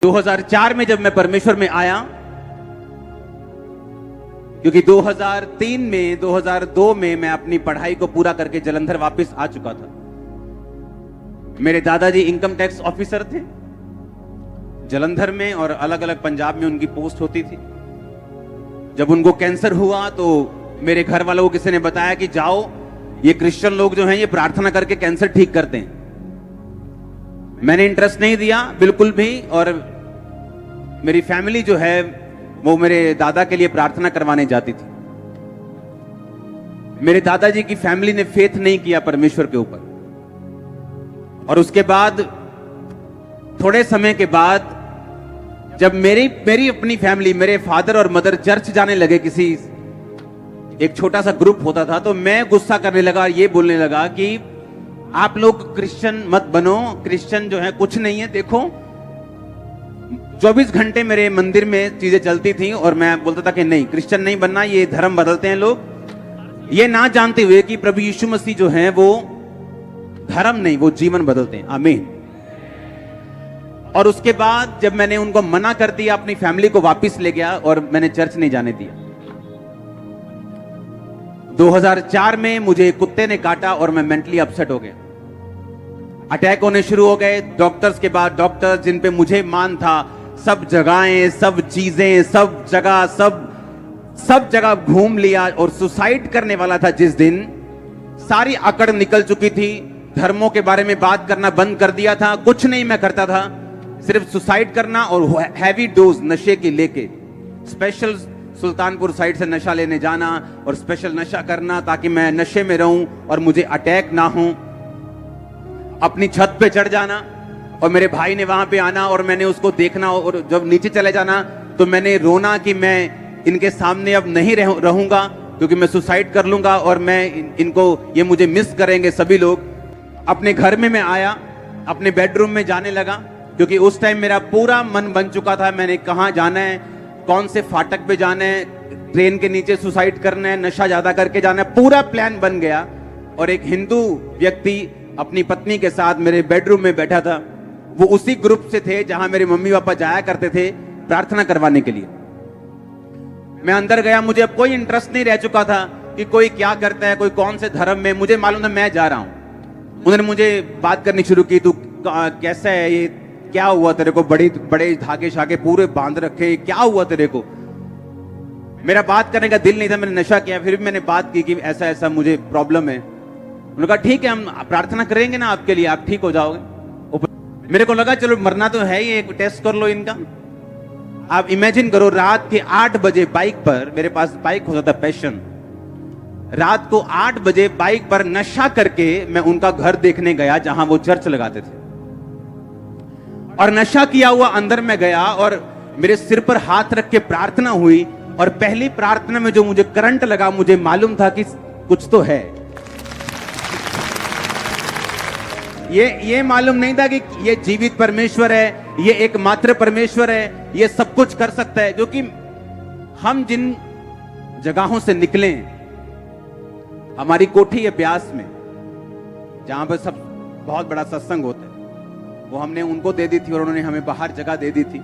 2004 में जब मैं परमेश्वर में आया, क्योंकि 2003 में 2002 में मैं अपनी पढ़ाई को पूरा करके जलंधर वापस आ चुका था। मेरे दादाजी इनकम टैक्स ऑफिसर थे जलंधर में, और अलग अलग पंजाब में उनकी पोस्ट होती थी। जब उनको कैंसर हुआ तो मेरे घर वालों को किसी ने बताया कि जाओ, ये क्रिश्चियन लोग जो हैं ये प्रार्थना करके कैंसर ठीक करते हैं। मैंने इंटरेस्ट नहीं दिया बिल्कुल भी, और मेरी फैमिली जो है वो मेरे दादा के लिए प्रार्थना करवाने जाती थी। मेरे दादाजी की फैमिली ने फेथ नहीं किया परमेश्वर के ऊपर, और उसके बाद थोड़े समय के बाद जब मेरी अपनी फैमिली, मेरे फादर और मदर चर्च जाने लगे, किसी एक छोटा सा ग्रुप होता था, तो मैं गुस्सा करने लगा, ये बोलने लगा कि आप लोग क्रिश्चियन मत बनो, क्रिश्चियन जो है कुछ नहीं है। देखो 24 घंटे मेरे मंदिर में चीजें चलती थी, और मैं बोलता था कि नहीं, क्रिश्चियन नहीं बनना, ये धर्म बदलते हैं लोग, ये ना जानते हुए कि प्रभु यीशु मसीह जो है वो धर्म नहीं, वो जीवन बदलते हैं। आमीन। और उसके बाद जब मैंने उनको मना कर दिया, अपनी फैमिली को वापस ले गया और मैंने चर्च नहीं जाने दिया। 2004 में मुझे कुत्ते ने काटा और मैं मेंटली अपसेट हो गया। अटैक होने शुरू हो गए। डॉक्टर्स के बाद डॉक्टर्स, जिन पे मुझे मान था, सब जगहें, सब चीजें, सब जगह घूम लिया और सुसाइड करने वाला था जिस दिन, सारी अकड़ निकल चुकी थी। धर्मों के बारे में बात करना बंद कर दिया था, कुछ नहीं मैं करता था, सिर्फ सुसाइड करना और हैवी डोज नशे की लेके स्पेशल सुल्तानपुर साइड से नशा लेने जाना और स्पेशल नशा करना ताकि मैं नशे में रहूं और मुझे अटैक ना हो। अपनी छत पे चढ़ जाना और मेरे भाई ने वहां पे आना और मैंने उसको देखना, और जब नीचे चले जाना तो मैंने रोना कि मैं इनके सामने अब नहीं रहूंगा, क्योंकि मैं सुसाइड कर लूंगा और मैं इनको, ये मुझे मिस करेंगे सभी लोग। अपने घर में मैं आया, अपने बेडरूम में जाने लगा, क्योंकि उस टाइम मेरा पूरा मन बन चुका था, मैंने कहाँ जाना है, कौन से फाटक पे जाना है, ट्रेन के नीचे सुसाइड करना है, नशा ज्यादा करके जाना है, पूरा प्लान बन गया। और एक हिंदू व्यक्ति अपनी पत्नी के साथ मेरे बेडरूम में बैठा था, वो उसी ग्रुप से थे जहां मेरे मम्मी पापा जाया करते थे प्रार्थना करवाने के लिए। मैं अंदर गया, मुझे अब कोई इंटरेस्ट नहीं रह चुका था कि कोई क्या करता है, कोई कौन से धर्म में, मुझे मालूम था मैं जा रहा हूं। उन्होंने मुझे बात करनी शुरू की, तू कैसा है, ये क्या हुआ तेरे को, बड़े धागे शागे पूरे बांध रखे, क्या हुआ तेरे को। मेरा बात करने का दिल नहीं था, मैंने नशा किया, फिर भी मैंने बात की कि ऐसा ऐसा मुझे प्रॉब्लम है। उन्होंने कहा ठीक है, हम प्रार्थना करेंगे ना आपके लिए, आप ठीक हो जाओगे। मेरे को लगा चलो मरना तो है ही, एक टेस्ट कर लो इनका। आप इमेजिन करो, रात के 8 बजे बाइक पर, मेरे पास बाइक होता था पैशन, रात को 8 बजे बाइक पर नशा करके मैं उनका घर देखने गया जहां वो चर्च लगाते थे, और नशा किया हुआ अंदर में गया और मेरे सिर पर हाथ रख के प्रार्थना हुई। और पहली प्रार्थना में जो मुझे करंट लगा, मुझे मालूम था कि कुछ तो है। ये मालूम नहीं था कि ये जीवित परमेश्वर है, ये एकमात्र परमेश्वर है, ये सब कुछ कर सकता है। जो कि हम जिन जगहों से निकले, हमारी कोठी है ब्यास में जहां पर सब बहुत बड़ा सत्संग होता है, वो हमने उनको दे दी थी और उन्होंने हमें बाहर जगह दे दी थी।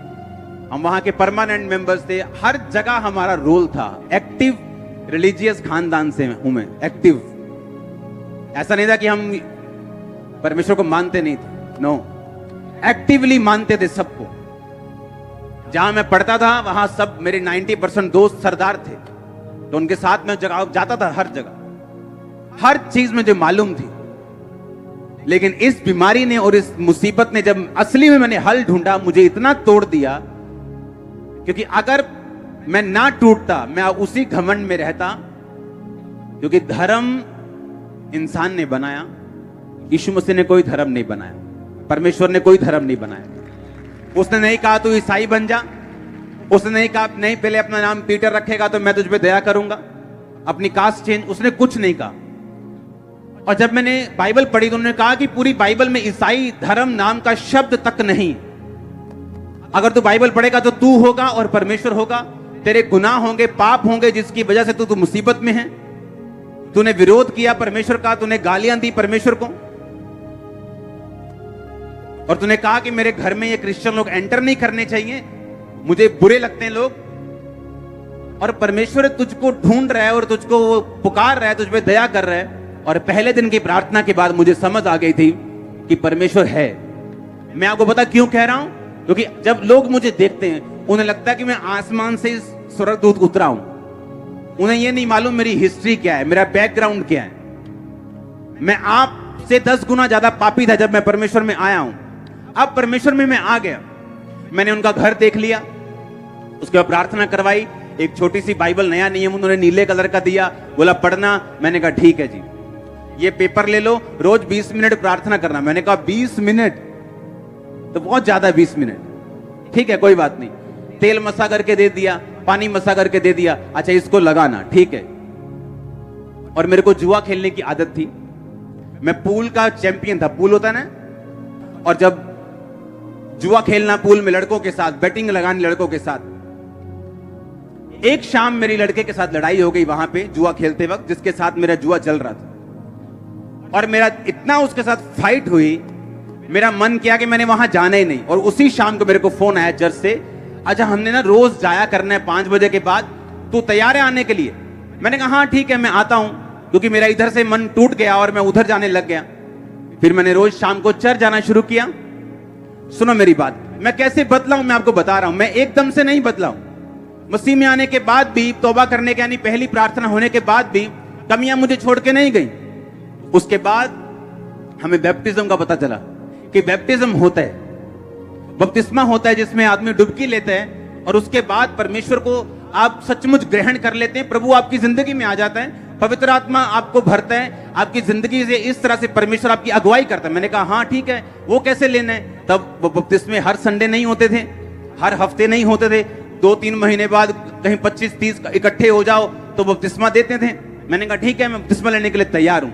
हम वहां के परमानेंट मेंबर्स थे, हर जगह हमारा रोल था। एक्टिव रिलीजियस खानदान से हूं मैं, एक्टिव। ऐसा नहीं था कि हम परमेश्वर को मानते नहीं थे, नो, एक्टिवली मानते थे सबको। जहां मैं पढ़ता था वहां सब मेरे 90% दोस्त सरदार थे, तो उनके साथ में जगह जाता था, हर जगह हर चीज मुझे मालूम थी। लेकिन इस बीमारी ने और इस मुसीबत ने, जब असली में मैंने हल ढूंढा, मुझे इतना तोड़ दिया, क्योंकि अगर मैं ना टूटता, मैं उसी घमंड में रहता, क्योंकि धर्म इंसान ने बनाया, यीशु मसीह ने कोई धर्म नहीं बनाया, परमेश्वर ने कोई धर्म नहीं बनाया। उसने नहीं कहा तू ईसाई बन जा, उसने नहीं कहा नहीं पहले अपना नाम पीटर रखेगा तो मैं तुझ पे दया करूंगा, अपनी कास्ट चेंज, उसने कुछ नहीं कहा। और जब मैंने बाइबल पढ़ी तो उन्होंने कहा कि पूरी बाइबल में ईसाई धर्म नाम का शब्द तक नहीं। अगर तू बाइबल पढ़ेगा तो तू होगा और परमेश्वर होगा, तेरे गुनाह होंगे, पाप होंगे, जिसकी वजह से तू मुसीबत में है। तूने विरोध किया परमेश्वर का, तूने गालियां दी परमेश्वर को, और तूने कहा कि मेरे घर में ये क्रिश्चियन लोग एंटर नहीं करने चाहिए, मुझे बुरे लगते हैं लोग। और परमेश्वर तुझको ढूंढ रहा है और तुझको वो पुकार रहा है, तुझ पे दया कर रहा है। और पहले दिन की प्रार्थना के बाद मुझे समझ आ गई थी कि परमेश्वर है। मैं आपको पता क्यों कह रहा हूं? क्योंकि जब लोग मुझे देखते हैं उन्हें लगता है कि मैं आसमान से स्वर्गदूत उतरा हूं। उन्हें यह नहीं मालूम मेरी हिस्ट्री क्या है, मेरा बैकग्राउंड क्या है। मैं आपसे 10 गुना ज्यादा पापी था जब मैं परमेश्वर में आया हूं। अब परमेश्वर में मैं आ गया। मैंने उनका घर देख लिया, उसके बाद प्रार्थना करवाई। एक छोटी सी बाइबल, नया नियम उन्होंने नीले कलर का दिया, बोला पढ़ना। मैंने कहा ठीक है जी, ये पेपर ले लो, रोज 20 मिनट प्रार्थना करना। मैंने कहा 20 मिनट तो बहुत ज्यादा, 20 मिनट ठीक है, कोई बात नहीं। तेल मसा करके दे दिया, पानी मसा करके दे दिया, अच्छा इसको लगाना, ठीक है। और मेरे को जुआ खेलने की आदत थी। मैं पूल का चैंपियन था, पूल होता है ना, और जब जुआ खेलना पूल में लड़कों के साथ, बैटिंग लगानी लड़कों के साथ। एक शाम मेरी लड़के के साथ लड़ाई हो गई वहां पे जुआ खेलते वक्त, जिसके साथ मेरा जुआ चल रहा था। और मेरा इतना उसके साथ फाइट हुई, मेरा मन किया कि मैंने वहां जाना ही नहीं। और उसी शाम को मेरे को फोन आया चर्च से, अच्छा हमने ना रोज जाया करना है 5 बजे के बाद, तू तैयार है आने के लिए? मैंने कहा हाँ ठीक है मैं आता हूं, क्योंकि मेरा इधर से मन टूट गया और मैं उधर जाने लग गया। फिर मैंने रोज शाम को चर्च जाना शुरू किया। सुनो मेरी बात, मैं कैसे बदला हूं मैं आपको बता रहा हूं। मैं एकदम से नहीं बदला हूं। मसीह में आने के बाद भी, तौबा करने के यानी पहली प्रार्थना होने के बाद भी कमियां मुझे छोड़ के नहीं गई। उसके बाद हमें बैप्टिज्म का पता चला कि बैप्टिज्म होता है, बपतिस्मा होता है जिसमें आदमी डुबकी लेता है और उसके बाद परमेश्वर को आप सचमुच ग्रहण कर लेते हैं। प्रभु आपकी जिंदगी में आ जाता है, पवित्र आत्मा आपको भरता है, आपकी जिंदगी से इस तरह से परमेश्वर आपकी अगुवाई करता है। मैंने कहा हाँ ठीक है, वो कैसे लेना है? तब वो बपतिस्मे हर संडे नहीं होते थे, हर हफ्ते नहीं होते थे, 2-3 महीने बाद कहीं 25-30 इकट्ठे हो जाओ तो बपतिस्मा देते थे। मैंने कहा ठीक है मैं बपतिस्मा लेने के लिए तैयार हूं।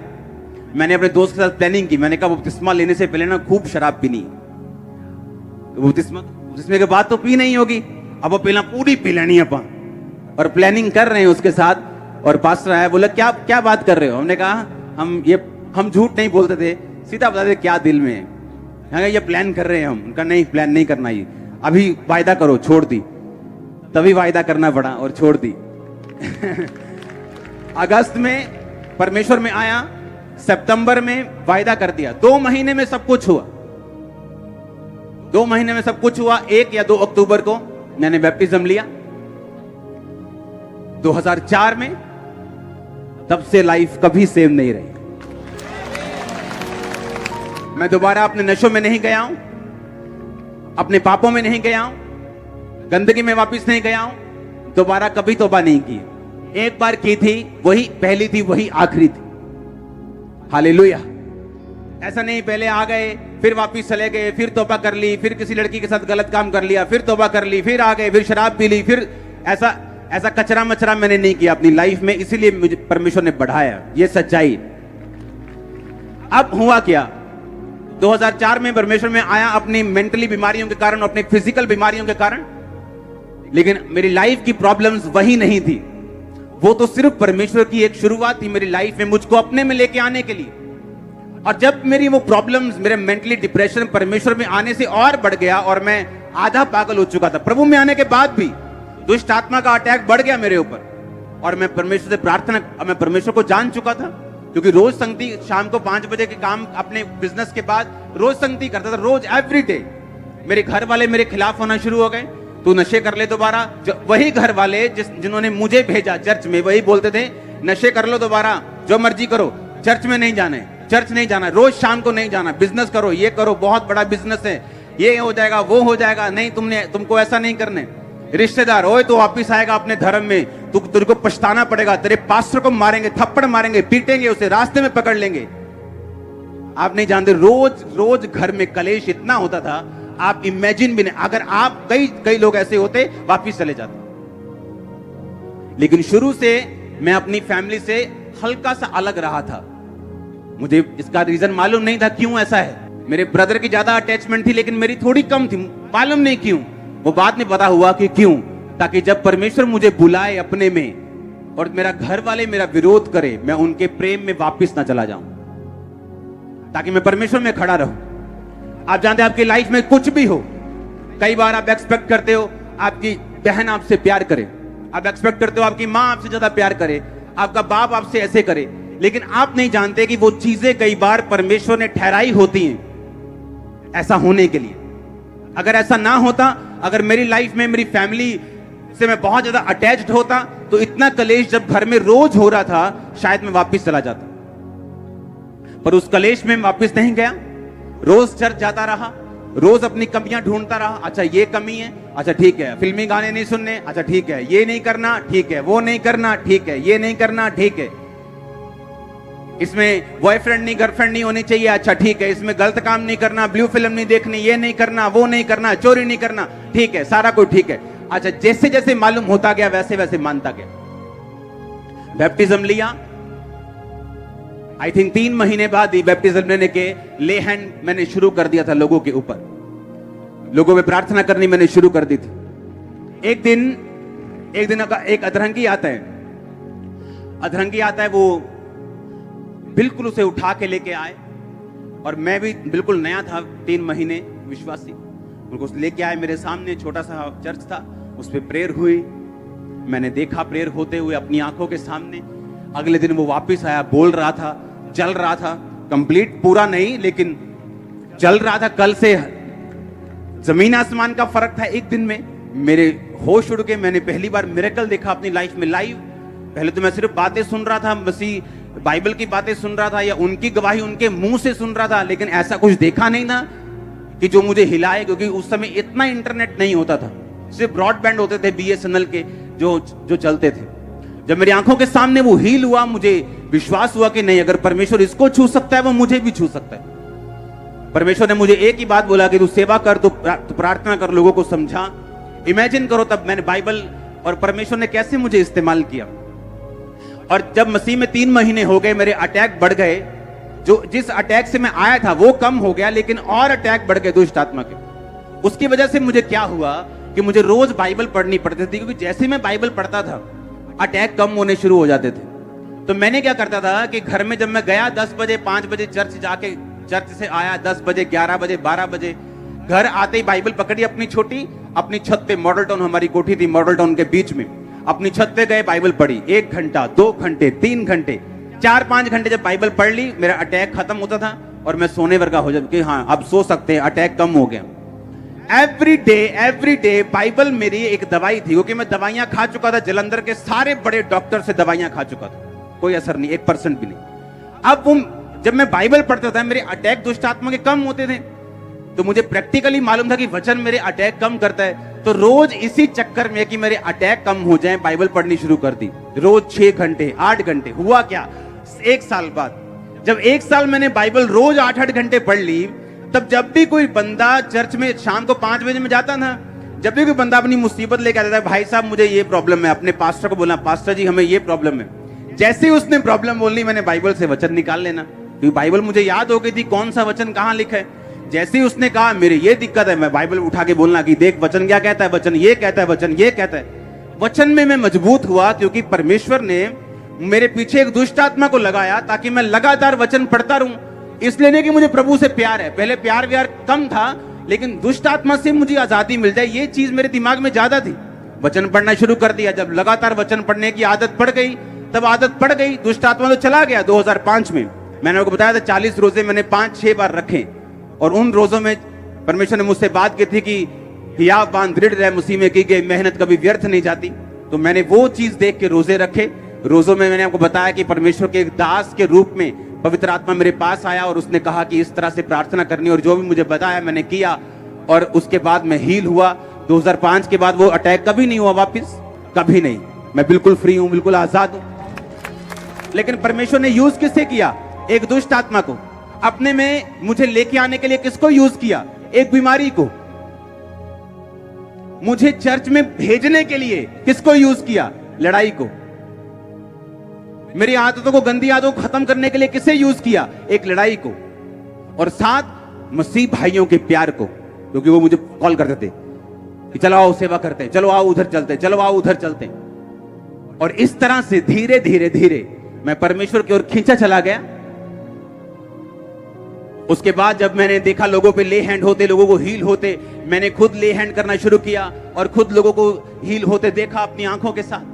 मैंने अपने दोस्त के साथ प्लानिंग की। मैंने कहा बपतिस्मा लेने से पहले ना खूब शराब पीनी, बपतिस्मा के बाद तो पी नहीं होगी, अब वो पहला पूरी पी लेनी अपन। और प्लानिंग कर रहे हैं उसके साथ। और पास्टर आया, बोला क्या क्या बात कर रहे हो? हमने कहा हम झूठ नहीं बोलते थे, सीधा बता दे क्या दिल में है। ये प्लान कर रहे हैं हम। उनका नहीं, प्लान नहीं करना, ये अभी वायदा करो। छोड़ दी, तभी वायदा करना पड़ा और छोड़ दी। अगस्त में परमेश्वर में आया, सितंबर में वायदा कर दिया, 2 महीने में सब कुछ हुआ। 2 महीने में सब कुछ हुआ। 1 या 2 अक्टूबर को मैंने बैप्टिज्म लिया 2004 में। तब से लाइफ कभी सेम नहीं रही। मैं दोबारा अपने नशों में नहीं गया हूं, अपने पापों में नहीं गया हूं, गंदगी में वापस नहीं गया हूं, दोबारा कभी तौबा नहीं की। एक बार की थी, वही पहली थी, वही आखिरी थी। हालेलुया। ऐसा नहीं पहले आ गए फिर वापस चले गए, फिर तौबा कर ली, फिर किसी लड़की के साथ गलत काम कर लिया, फिर तौबा कर ली, फिर आ गए, फिर शराब पी ली, फिर ऐसा कचरा मचरा मैंने नहीं किया अपनी लाइफ में। इसीलिए मुझे परमेश्वर ने बढ़ाया, ये सच्चाई। अब हुआ क्या, 2004 में परमेश्वर में आया अपनी मेंटली बीमारियों के कारण, अपने फिजिकल बीमारियों के कारण। लेकिन मेरी लाइफ की प्रॉब्लम्स वही नहीं थी, वो तो सिर्फ परमेश्वर की एक शुरुआत थी मेरी लाइफ में, मुझको अपने में लेके आने के लिए। और जब मेरी वो प्रॉब्लम्स, मेरे मेंटली डिप्रेशन परमेश्वर में आने से और बढ़ गया और मैं आधा पागल हो चुका था। प्रभु में आने के बाद भी दुष्ट आत्मा का अटैक बढ़ गया मेरे ऊपर। और मैं परमेश्वर से प्रार्थना, मैं परमेश्वर को जान चुका था, क्योंकि रोज संगति, शाम को 5 बजे के काम अपने बिजनेस के बाद रोज संगति करता था, रोज एवरी डे। मेरे घर वाले मेरे खिलाफ होना शुरू हो गए, तू नशे कर ले दोबारा। वही घर वाले जिन्होंने मुझे भेजा चर्च में, वही बोलते थे नशे कर लो दोबारा, जो मर्जी करो, चर्च में नहीं जाना है, चर्च नहीं जाना, रोज शाम को नहीं जाना, बिजनेस करो, ये करो, बहुत बड़ा बिजनेस है, ये हो जाएगा, वो हो जाएगा, नहीं तुमको ऐसा नहीं करने। रिश्तेदार, ओए तो वापिस आएगा अपने धर्म में, तेरे को पछताना पड़ेगा, तेरे पास्टर को मारेंगे, थप्पड़ मारेंगे, पीटेंगे, उसे रास्ते में पकड़ लेंगे। आप नहीं जानते, रोज रोज घर में कलेश इतना होता था, आप इमेजिन भी नहीं। अगर आप कई लोग ऐसे होते, वापिस चले जाते। लेकिन शुरू से मैं अपनी फैमिली से हल्का सा अलग रहा था। मुझे इसका रीजन मालूम नहीं था क्यों ऐसा है। मेरे ब्रदर की ज्यादा अटैचमेंट थी, लेकिन मेरी थोड़ी कम थी, मालूम नहीं क्यों। वो बाद में पता हुआ कि क्यों, ताकि जब परमेश्वर मुझे बुलाए अपने में और मेरा घर वाले मेरा विरोध करे, मैं उनके प्रेम में वापस ना चला जाऊं, ताकि मैं परमेश्वर में खड़ा रहूं। आप जानते हैं आपकी लाइफ में कुछ भी हो, कई बार आप एक्सपेक्ट करते हो आपकी बहन आपसे प्यार करे, आप एक्सपेक्ट करते हो आपकी मां आपसे ज्यादा प्यार करे, आपका बाप आपसे ऐसे करे, लेकिन आप नहीं जानते कि वो चीजें कई बार परमेश्वर ने ठहराई होती हैं ऐसा होने के लिए। अगर ऐसा ना होता, अगर मेरी लाइफ में मेरी फैमिली से मैं बहुत ज्यादा अटैच्ड होता, तो इतना कलेश जब घर में रोज हो रहा था, शायद मैं वापस चला जाता। पर उस कलेश में वापस नहीं गया, रोज चर्च जाता रहा, रोज अपनी कमियां ढूंढता रहा। अच्छा ये कमी है, अच्छा ठीक है, फिल्मी गाने नहीं सुनने, अच्छा ठीक है, ये नहीं करना, ठीक है, वो नहीं करना, ठीक है, ये नहीं करना, ठीक है, इसमें बॉयफ्रेंड नहीं गर्लफ्रेंड नहीं होनी चाहिए, अच्छा ठीक है, इसमें गलत काम नहीं करना, ब्लू फिल्म नहीं देखनी, ये नहीं करना, वो नहीं करना, चोरी नहीं करना, ठीक है, सारा कुछ ठीक है। अच्छा जैसे जैसे मालूम होता गया वैसे वैसे मानता गया। बैप्टिज्म लिया, आई थिंक 3 महीने बाद ही बैप्टिज्म लेने के ले हैंड मैंने शुरू कर दिया था लोगों के ऊपर, लोगों में प्रार्थना करनी मैंने शुरू कर दी थी। एक दिन एक अधरंगी आता है, वो बिल्कुल उसे उठा के लेके आए, और मैं भी बिल्कुल नया था, 3 महीने विश्वासी, उनको लेके आए मेरे सामने। छोटा सा चर्च था, उस पर प्रेयर हुई, मैंने देखा प्रेयर होते हुए अपनी आंखों के सामने। अगले दिन वो वापस आया, बोल रहा था, चल रहा था, कंप्लीट पूरा नहीं लेकिन चल रहा था। कल से जमीन आसमान का फर्क था एक दिन में। मेरे होश उड़ के मैंने पहली बार मिरेकल देखा अपनी लाइफ में लाइव। पहले तो मैं सिर्फ बातें सुन रहा था, मसीह बाइबल की बातें सुन रहा था या उनकी गवाही उनके मुंह से सुन रहा था, लेकिन ऐसा कुछ देखा नहीं था कि जो मुझे हिलाए, क्योंकि उस समय इतना इंटरनेट नहीं होता था, सिर्फ ब्रॉडबैंड होते थे बीएसएनएल के जो चलते थे। जब मेरी आंखों के सामने वो हील हुआ, मुझे विश्वास हुआ कि नहीं, अगर परमेश्वर इसको छू सकता है वो मुझे भी छू सकता है। परमेश्वर ने मुझे एक ही बात बोला कि तू सेवा कर, तू प्रार्थना कर, लोगों को समझा। इमेजिन करो तब मैंने बाइबल और परमेश्वर ने कैसे मुझे इस्तेमाल किया। और जब मसीह में 3 महीने हो गए, मेरे अटैक बढ़ गए, जो जिस अटैक से मैं आया था वो कम हो गया, लेकिन और अटैक बढ़ गए दुष्ट आत्मा के। उसकी वजह से मुझे क्या हुआ कि मुझे रोज बाइबल पढ़नी पड़ती थी, क्योंकि जैसे मैं बाइबल पढ़ता था अटैक कम होने शुरू हो जाते थे। तो मैंने क्या करता था कि घर में जब मैं गया 10 बजे 5 बजे चर्च जाके, चर्च से आया 10 बजे 11 बजे 12 बजे, घर आते ही बाइबल पकड़ी अपनी छोटी, अपनी छत पे, मॉडल टाउन हमारी कोठी थी, मॉडल टाउन के बीच में, अपनी छत पे गए, बाइबल पढ़ी 1 घंटा 2 घंटे 3 घंटे 4-5 घंटे जब बाइबल पढ़ ली, मेरा अटैक खत्म होता था और मैं सोने वर्गा हो जाता कि हाँ अब सो सकते हैं, अटैक कम हो गया। एवरी डे बाइबल मेरी एक दवाई थी, क्योंकि मैं दवाइयां खा चुका था, जलंधर के सारे बड़े डॉक्टर से दवाइयां खा चुका था, कोई असर नहीं, 1% भी नहीं। अब वो जब मैं बाइबल पढ़ता था मेरे अटैक दुष्ट आत्मा के कम होते थे, तो मुझे प्रैक्टिकली मालूम था कि वचन मेरे अटैक कम करता है। तो रोज इसी चक्कर में कि मेरे अटैक कम हो जाएं, बाइबल पढ़नी शुरू कर दी, रोज 6 घंटे 8 घंटे। हुआ क्या, 1 साल बाद, जब 1 साल मैंने बाइबल रोज 8-8 घंटे पढ़ ली, तब जब भी कोई बंदा चर्च में शाम को 5 बजे में जाता था, जब भी कोई बंदा अपनी मुसीबत लेके आता था, भाई साहब मुझे ये प्रॉब्लम है, अपने पास्टर को बोला, पास्टर जी हमें ये प्रॉब्लम है। जैसे ही उसने प्रॉब्लम बोलनी, मैंने बाइबल से वचन निकाल लेना, क्योंकि बाइबल मुझे याद हो गई थी कौन सा वचन कहां लिखा है। जैसे ही उसने कहा मेरी ये दिक्कत है, मैं बाइबल उठा के बोलना कि देख वचन क्या कहता है, वचन ये कहता है, वचन ये कहता है। वचन में मैं मजबूत हुआ, क्योंकि परमेश्वर ने मेरे पीछे एक दुष्ट आत्मा को लगाया ताकि मैं लगातार वचन पढ़ता रहूं। इसलिए नहीं कि मुझे प्रभु से प्यार है, पहले प्यार व्यार कम था, लेकिन दुष्ट आत्मा से मुझे आजादी मिल जाए, ये चीज मेरे दिमाग में ज्यादा थी। वचन पढ़ना शुरू कर दिया, जब लगातार वचन पढ़ने की आदत पड़ गई, तब आदत पड़ गई, दुष्ट आत्मा तो चला गया। 2005 में मैंने आपको बताया था 40 रोजे मैंने 5-6 बार रखे, और उन रोजों में परमेश्वर ने मुझसे बात की थी कि हियाव बांध दृढ़ रहे, मुसीह में की गई मेहनत कभी व्यर्थ नहीं जाती। तो मैंने वो चीज देख के रोजे रखे। रोजों में मैंने आपको बताया कि परमेश्वर के एक दास के रूप में पवित्र आत्मा मेरे पास आया और उसने कहा कि इस तरह से प्रार्थना करनी, और जो भी मुझे बताया मैंने किया, और उसके बाद मैं हील हुआ। 2005 के बाद वो अटैक कभी नहीं हुआ वापस, कभी नहीं। मैं बिल्कुल फ्री हूं, बिल्कुल आजाद हूं। लेकिन परमेश्वर ने यूज किससे किया? एक दुष्ट आत्मा को अपने में मुझे लेके आने के लिए किसको यूज किया? एक बीमारी को। मुझे चर्च में भेजने के लिए किसको यूज किया? लड़ाई को। मेरी आदतों को, गंदी आदतों को खत्म करने के लिए किसे यूज किया? एक लड़ाई को। और साथ मसीह भाइयों के प्यार को, क्योंकि वो मुझे कॉल करते थे कि चलो आओ सेवा करते हैं, चलो आओ उधर चलते, चलो आओ उधर चलते। और इस तरह से धीरे धीरे धीरे मैं परमेश्वर की ओर खींचा चला गया। उसके बाद जब मैंने देखा लोगों पे ले हैंड होते, लोगों को हील होते, मैंने खुद ले हैंड करना शुरू किया और खुद लोगों को हील होते देखा अपनी आंखों के साथ।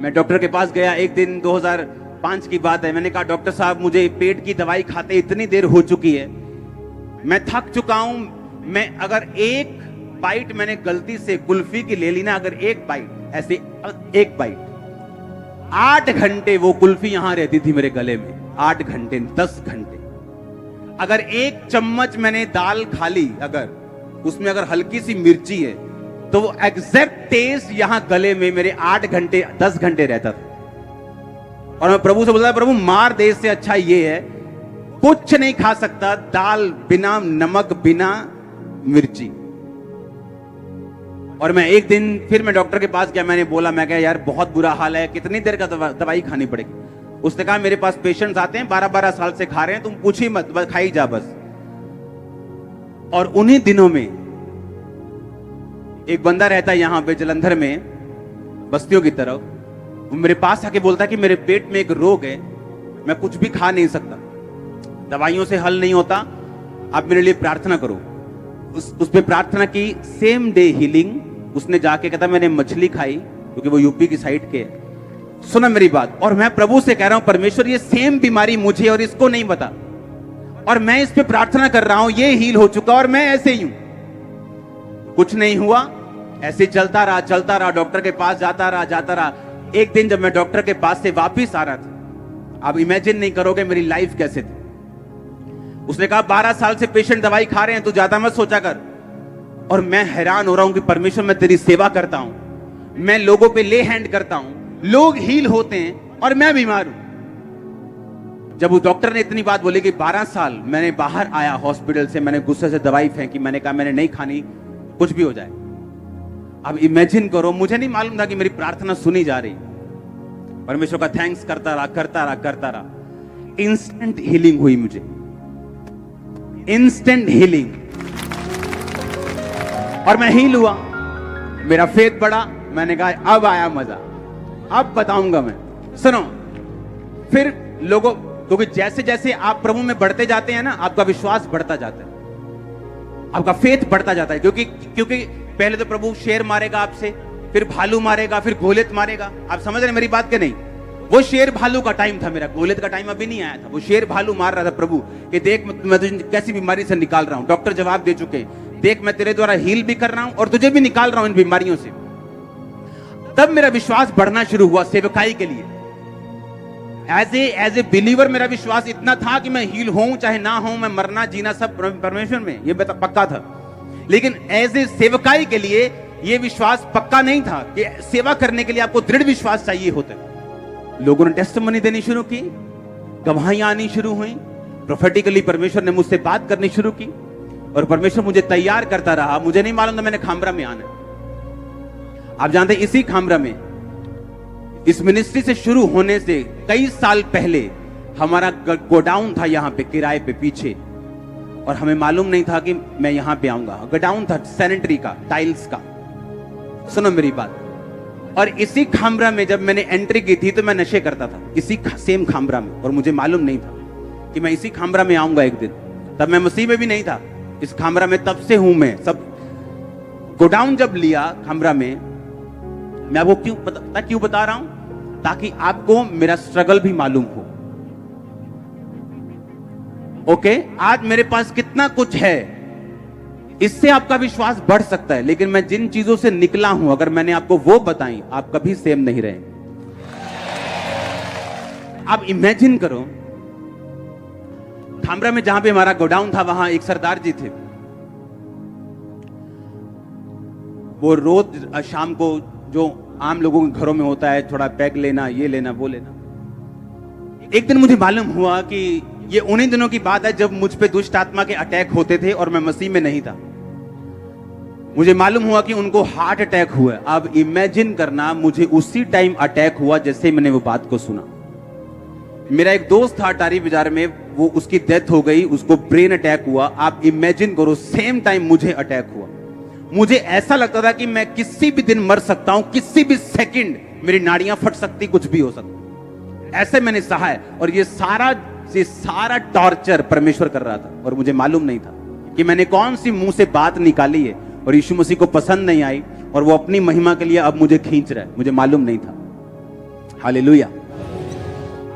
मैं डॉक्टर के पास गया एक दिन, 2005 की बात है। मैंने कहा डॉक्टर साहब मुझे पेट की दवाई खाते इतनी देर हो चुकी है, मैं थक चुका हूं। मैं अगर एक बाइट मैंने गलती से कुल्फी की ले ली ना, अगर एक बाइट ऐसे एक बाइट, 8 घंटे वो कुल्फी यहां रहती थी मेरे गले में, 8 घंटे 10 घंटे। अगर एक चम्मच मैंने दाल खा ली, अगर उसमें अगर हल्की सी मिर्ची है तो वो एग्जैक्ट टेस्ट यहां गले में मेरे 8 घंटे 10 घंटे रहता था। और मैं प्रभु से बोलता, प्रभु मार दे, से अच्छा ये है कुछ नहीं खा सकता, दाल बिना नमक बिना मिर्ची। और मैं एक दिन फिर मैं डॉक्टर के पास गया, मैंने बोला, मैं कहा यार बहुत बुरा हाल है, कितनी देर का दवाई खानी पड़ेगी। उसने कहा मेरे पास पेशेंट्स आते हैं 12-12 साल से खा रहे हैं, तुम पूछ ही मत, बस खाई जा बस। और उन्हीं दिनों में एक बंदा रहता है यहां पे जलंधर में, बस्तियों की तरफ, वो मेरे पास आके बोलता है कि मेरे पेट में एक रोग है, मैं कुछ भी खा नहीं सकता, दवाइयों से हल नहीं होता, आप मेरे लिए प्रार्थना करो। उस पे प्रार्थना की, सेम डे हीलिंग। उसने जाके कहता मैंने मछली खाई, क्योंकि वो यूपी की साइड के है। सुना मेरी बात, और मैं प्रभु से कह रहा हूं परमेश्वर ये सेम बीमारी मुझे और इसको नहीं बता, और मैं इस पे प्रार्थना कर रहा हूं, ये हील हो चुका और मैं ऐसे ही हूं, कुछ नहीं हुआ, ऐसे चलता रहा, डॉक्टर के पास जाता रहा। एक दिन जब मैं डॉक्टर के पास से वापिस आ रहा था, आप इमेजिन नहीं करोगे मेरी लाइफ कैसे थी। उसने कहा 12 साल से पेशेंट दवाई खा रहे हैं, तू ज्यादा मत सोचा कर। और मैं हैरान हो रहा हूं कि परमेश्वर मैं तेरी सेवा करता हूं, मैं लोगों पे ले हैंड करता हूं, लोग हील होते हैं और मैं बीमार हूं। जब उस डॉक्टर ने इतनी बात बोली कि 12 साल, मैंने बाहर आया हॉस्पिटल से, मैंने गुस्से से दवाई फेंकी, मैंने कहा मैंने नहीं खानी, कुछ भी हो जाए। अब इमेजिन करो, मुझे नहीं मालूम था कि मेरी प्रार्थना सुनी जा रही। परमेश्वर का थैंक्स करता रहा। इंस्टेंट हीलिंग हुई मुझे, इंस्टेंट हीलिंग, और मैं हील हुआ, मेरा फेथ बढ़ा। मैंने कहा अब आया मजा, अब बताऊंगा मैं। सुनो, फिर लोगों, क्योंकि जैसे जैसे आप प्रभु में बढ़ते जाते हैं ना, आपका विश्वास बढ़ता जाता है, आपका फेथ बढ़ता जाता है। क्योंकि पहले तो प्रभु शेर मारेगा आपसे, फिर भालू मारेगा, फिर गोलियत मारेगा। आप समझ रहे मेरी बात के नहीं? वो शेर भालू का टाइम था, मेरा गोलियत का टाइम अभी नहीं आया था। वो शेर भालू मार रहा था प्रभु कि देख मैं तुझे कैसी बीमारी से निकाल रहा हूं, डॉक्टर जवाब दे चुके, देख मैं तेरे द्वारा हील भी कर रहा हूं और तुझे भी निकाल रहा हूं इन बीमारियों से। तब मेरा विश्वास बढ़ना शुरू हुआ सेवकाई के लिए। एज ए बिलीवर मेरा विश्वास इतना था कि मैं हील होऊं चाहे ना होऊं, मैं मरना जीना सब परमेश्वर में, ये पक्का था। लेकिन एज ए सेवकाई के लिए यह विश्वास पक्का नहीं था कि सेवा करने के लिए आपको दृढ़ विश्वास चाहिए होता है। लोगों ने टेस्टिमनी देनी शुरू की, गवाहियां आनी शुरू हुई, प्रोफेटिकली परमेश्वर ने मुझसे बात करनी शुरू की, और परमेश्वर मुझे तैयार करता रहा। मुझे नहीं मालूम था मैंने खामरा में आना। आप जानते हैं इसी खामरा में, इस मिनिस्ट्री से शुरू होने से कई साल पहले हमारा गोडाउन था यहां पे किराए पे पीछे, और हमें मालूम नहीं था कि मैं यहां पे आऊंगा। गोडाउन था सैनिटरी का, टाइल्स का। सुनो मेरी बात, और इसी खामरा में जब मैंने एंट्री की थी तो मैं नशे करता था, इसी सेम खामरा में, और मुझे मालूम नहीं था कि मैं इसी खामरा में आऊंगा एक दिन। तब मैं मसीह में भी नहीं था, इस खामरा में तब से हूं मैं। सब गोडाउन जब लिया खामरा में, मैं आपको क्यों बता रहा हूं, ताकि आपको मेरा स्ट्रगल भी मालूम हो। ओके, आज मेरे पास कितना कुछ है, इससे आपका विश्वास बढ़ सकता है, लेकिन मैं जिन चीजों से निकला हूं, अगर मैंने आपको वो बताई, आप कभी सेम नहीं रहे। आप इमेजिन करो, खामरा में जहां पे हमारा गोडाउन था, वहां एक सरदार जी थे। वो रोज शाम को जो आम लोगों के घरों में होता है, थोड़ा पैक लेना, ये लेना, वो लेना। एक दिन मुझे मालूम हुआ कि ये उन्हीं दिनों की बात है जब मुझ पे दुष्ट आत्मा के अटैक होते थे और मैं मसीह में नहीं था। मुझे मालूम हुआ कि उनको हार्ट अटैक हुआ। अब इमेजिन करना, मुझे उसी टाइम अटैक हुआ जैसे मैंने वो बात को सुना। मेरा एक दोस्त था अटारी बाजार में, वो उसकी डेथ हो गई, उसको ब्रेन अटैक हुआ। आप इमेजिन करो, सेम टाइम मुझे अटैक हुआ। मुझे ऐसा लगता था कि मैं किसी भी दिन मर सकता हूं, किसी भी सेकंड मेरी नाड़ियां फट सकती, कुछ भी हो सकता। ऐसे मैंने सहा है, और ये सारा से सारा टॉर्चर परमेश्वर कर रहा था और मुझे मालूम नहीं था कि मैंने कौन सी मुंह से बात निकाली है और यीशु मसीह को पसंद नहीं आई और वो अपनी महिमा के लिए अब मुझे खींच रहा है, मुझे मालूम नहीं था। हालेलुया।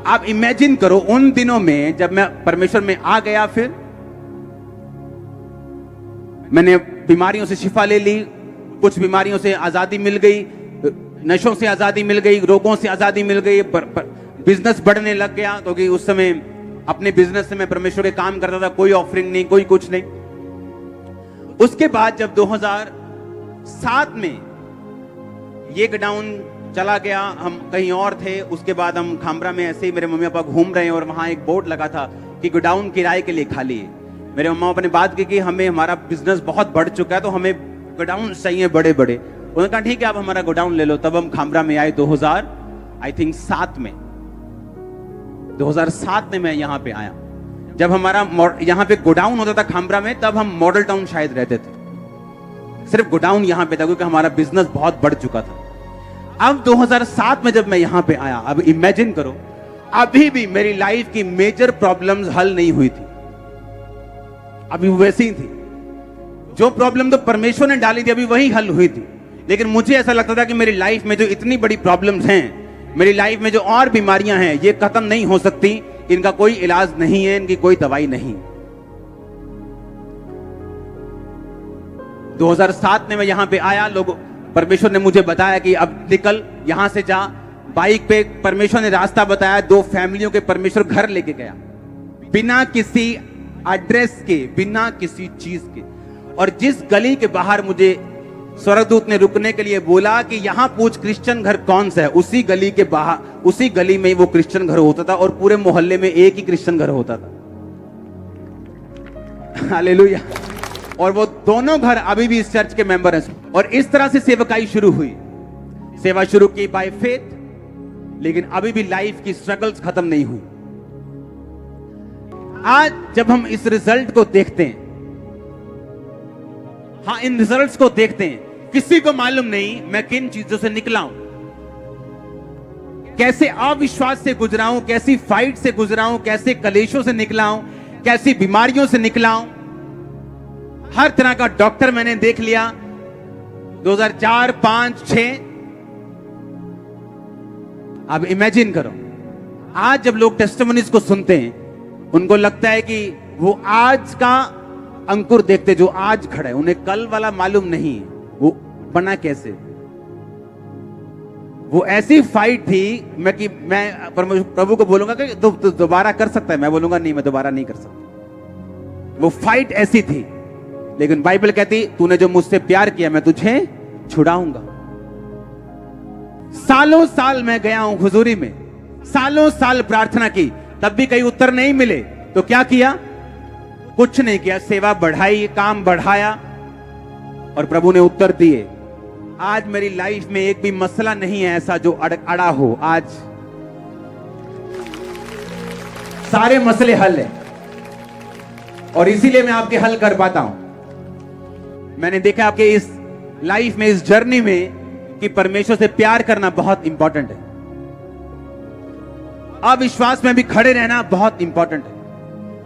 आप इमेजिन करो उन दिनों में जब मैं परमेश्वर में आ गया, फिर मैंने बीमारियों से शिफा ले ली, कुछ बीमारियों से आजादी मिल गई, नशों से आजादी मिल गई, रोगों से आजादी मिल गई, बिजनेस बढ़ने लग गया क्योंकि उस समय अपने बिजनेस से मैं परमेश्वर के काम करता था, कोई ऑफरिंग नहीं, कोई कुछ नहीं। उसके बाद जब 2007 में ये गोडाउन चला गया, हम कहीं और थे, उसके बाद हम खामरा में ऐसे ही मेरे मम्मी पापा घूम रहे हैं और वहां एक बोर्ड लगा था कि गोडाउन किराए के लिए खाली है। मेरे मम्मा पापा ने बात की कि हमें हमारा बिजनेस बहुत बढ़ चुका है तो हमें गोडाउन चाहिए बड़े बड़े। उन्होंने कहा ठीक है आप हमारा गोडाउन ले लो। तब हम खामरा में आए 2007 में 2007 में मैं यहाँ पे आया। जब हमारा यहाँ पे गोडाउन होता था खामरा में, तब हम मॉडल टाउन शायद रहते थे, सिर्फ गोडाउन यहाँ पे था क्योंकि हमारा बिजनेस बहुत बढ़ चुका था। अब 2007 में जब मैं यहाँ पे आया, अब इमेजिन करो, अभी भी मेरी लाइफ की मेजर प्रॉब्लम्स हल नहीं हुई थी, अभी वैसी ही थी। जो प्रॉब्लम तो परमेश्वर ने डाली थी अभी वही हल हुई थी, लेकिन मुझे ऐसा लगता था कि मेरी लाइफ में जो इतनी बड़ी प्रॉब्लम्स हैं, मेरी लाइफ में जो और बीमारियां हैं, ये खत्म नहीं हो सकती, इनका कोई इलाज नहीं है, इनकी कोई दवाई नहीं। 2007 में मैं यहां पे आया, लोग परमेश्वर ने मुझे बताया कि अब निकल यहां से जा। बाइक पे परमेश्वर ने रास्ता बताया, 2 फैमिलियों के परमेश्वर घर लेके गया, बिना किसी एड्रेस के, बिना किसी चीज के। और जिस गली के बाहर मुझे स्वर्गदूत ने रुकने के लिए बोला कि यहां पूछ क्रिश्चियन घर कौन सा है, उसी गली के बाहर, उसी गली में वो क्रिश्चियन घर होता था और पूरे मोहल्ले में एक ही क्रिश्चियन घर होता था। हालेलुया। और वो दोनों घर अभी भी इस चर्च के मेंबर हैं। और इस तरह से सेवकाई शुरू हुई, सेवा शुरू की बाय फेथ, लेकिन अभी भी लाइफ की स्ट्रगल्स खत्म नहीं हुई। आज जब हम इस रिजल्ट को देखते हैं, हाँ इन रिजल्ट्स को देखते हैं, किसी को मालूम नहीं मैं किन चीजों से निकला हूं, कैसे अविश्वास से गुजरा हूं, कैसी फाइट से गुजरा हूं, कैसे कलेशों से निकला हूं, कैसी बीमारियों से निकला हूं। हर तरह का डॉक्टर मैंने देख लिया 2004, 5, 6। अब इमेजिन करो, आज जब लोग टेस्टिमनीज को सुनते हैं, उनको लगता है कि वो आज का अंकुर देखते जो आज खड़ा है, उन्हें कल वाला मालूम नहीं है वो बना कैसे। वो ऐसी फाइट थी मैं प्रभु को बोलूंगा कि तू दोबारा कर सकता है, मैं बोलूंगा नहीं मैं दोबारा नहीं कर सकता। वो फाइट ऐसी थी, लेकिन बाइबल कहती तूने जो मुझसे प्यार किया मैं तुझे छुड़ाऊंगा। सालों साल मैं गया हूं हुजूरी में, सालों साल प्रार्थना की, तब भी कहीं उत्तर नहीं मिले, तो क्या किया? कुछ नहीं किया, सेवा बढ़ाई, काम बढ़ाया और प्रभु ने उत्तर दिए। आज मेरी लाइफ में एक भी मसला नहीं है ऐसा जो अड़ा हो, आज सारे मसले हल है और इसीलिए मैं आपके हल कर पाता हूं। मैंने देखा आपके इस लाइफ में, इस जर्नी में, कि परमेश्वर से प्यार करना बहुत इंपॉर्टेंट है, अविश्वास में भी खड़े रहना बहुत इंपॉर्टेंट है।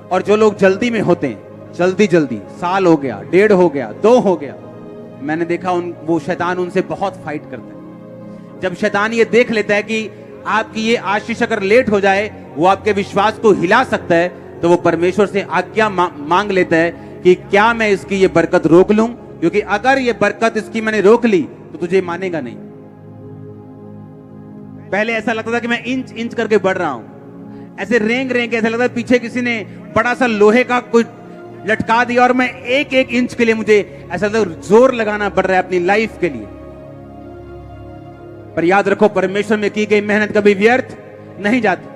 और जो लोग जल्दी में होते हैं, जल्दी साल हो गया, 1.5 हो गया, 2 हो गया, मैंने देखा वो शैतान उनसे बहुत फाइट करता है। जब शैतान ये देख लेता है कि आपकी ये आशीष अगर लेट हो जाए, वो आपके विश्वास को हिला सकता है, तो वो परमेश्वर से आज्ञा मांग लेता है कि क्या मैं इसकी ये बरकत रोक लूं, क्योंकि अगर ये बरकत इसकी मैंने रोक ली तो तुझे मानेगा नहीं। पहले ऐसा लगता था कि मैं इंच करके बढ़ रहा हूं, ऐसे रेंग के, ऐसा लगता है पीछे किसी ने बड़ा सा लोहे का कुछ लटका दिया और मैं एक इंच के लिए मुझे ऐसा लगता है जोर लगाना पड़ रहा है अपनी लाइफ के लिए। पर याद रखो, परमेश्वर में की गई मेहनत कभी व्यर्थ नहीं जाती।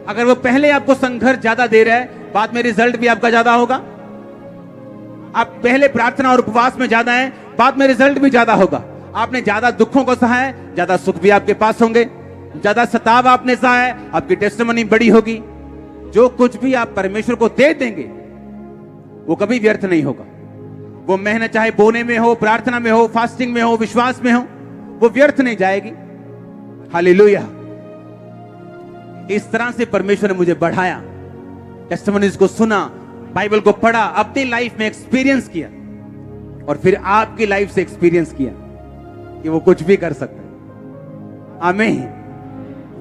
अगर वो पहले आपको संघर्ष ज्यादा दे रहा है, बाद में रिजल्ट भी आपका ज्यादा होगा। आप पहले प्रार्थना और उपवास में ज्यादा हैं, बाद में रिजल्ट भी ज्यादा होगा। आपने ज्यादा दुखों को सहा है, ज्यादा सुख भी आपके पास होंगे। ज्यादा सताव आपने सहा है, आपकी टेस्टिमनी बड़ी होगी। जो कुछ भी आप परमेश्वर को दे देंगे वो कभी व्यर्थ नहीं होगा। वो मेहनत चाहे बोने में हो, प्रार्थना में हो, फास्टिंग में हो, विश्वास में हो, वो व्यर्थ नहीं जाएगी। हालेलुया। इस तरह से परमेश्वर ने मुझे बढ़ाया टेस्टिमनीज को सुना, बाइबल को पढ़ा, अपनी लाइफ में एक्सपीरियंस किया और फिर आपकी लाइफ से एक्सपीरियंस किया कि वो कुछ भी कर सकता है। आमीन।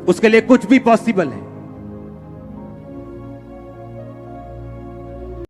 उसके लिए कुछ भी पॉसिबल है।